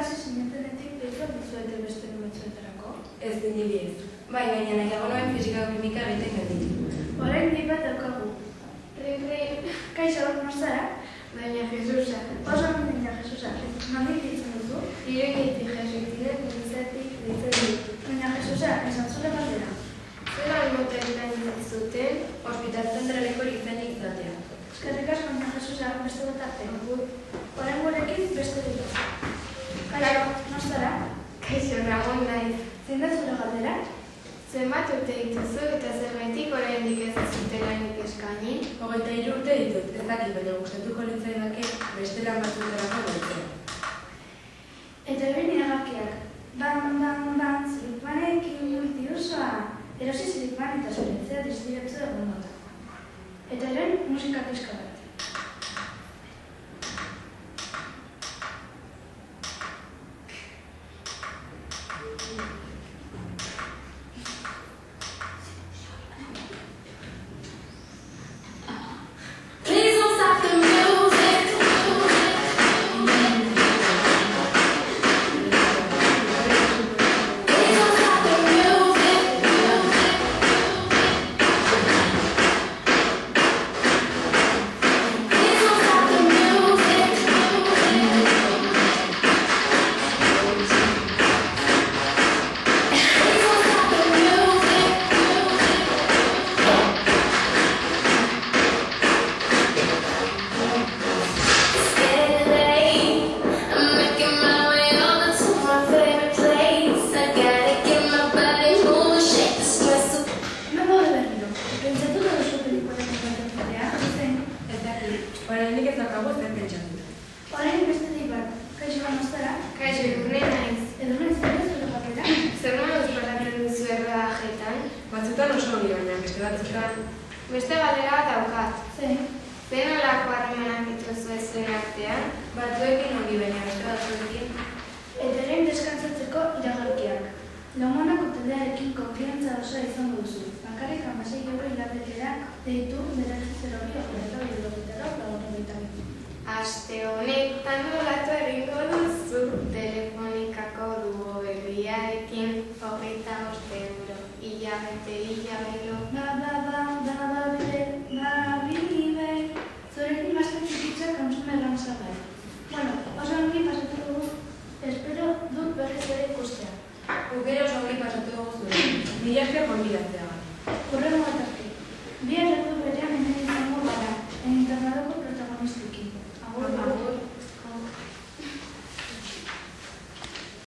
hasi zinetenetik deitzen dizuete beste batzuetarako? Ez niri ez. Bai, baina nahiago noen fisika kimika egiten gelditu. Orain nik bat daukagu. Kaixo, nostara? Baina Jesusa. Oso ondo dira Jesusa. Nondik deitzen duzu? Iruñetik Jesuitinek Elizatik deitzen dut. Baina Jesusa, esan zure galdera. Zer almotetan zuten? Hospital zentraleko izanik izatea. Eskerrik asko, baina Jesusa, beste bat arte. Orain gurekin beste dira. Kaixo, nostara? Kaixo, Ramon naiz. Zein da zure galdera? Zenbat urte dituzu eta zergatik oraindik ez zutelanik eskaini? 23 urte ditut, ez dakit, baina gustatuko litzaidake beste lan batzuetarako deitzea. Eta egin iragarkiak. Ban, zirikmanekin multiusoa. Erosi zirikman eta zuretzea dizdiretzu egun nota. Eta eren musika pizka bat. Oraindik ez daukagu zer pentsatu. Orain beste dik bat. Kaixo, nostara? Kaixo, Edurne naiz. Edurne zer da zure galdera? Zer moduz parlatzen duzu errodajetan? Batzutan oso ongi, baina beste batzutan... Beste galdera daukat. Zein? Zer nolako harremanak dituzu zuen artean? Batzuekin ongi, baina beste batzuekin... Eta egin deskantzatzeko iragarkiak. Laumanako taldearekin konfiantza osoa izango duzu. Bakarrik 16 euro hilabetera deitu bederatzi hori opereta biologitara laboratorioetan. Aste honetan nolatu egingo duzu telefonikako duo berriarekin 25 euro. Hilabete. Babile. Zurekin bazka txikitzak kontsume errantzagai. Bueno, oso ongi pasatu dugu. Espero dut berriz ere ikustea. Gukero oso ongi pasatu dugu zure. Mila esker gonbidatzea. Hurrengo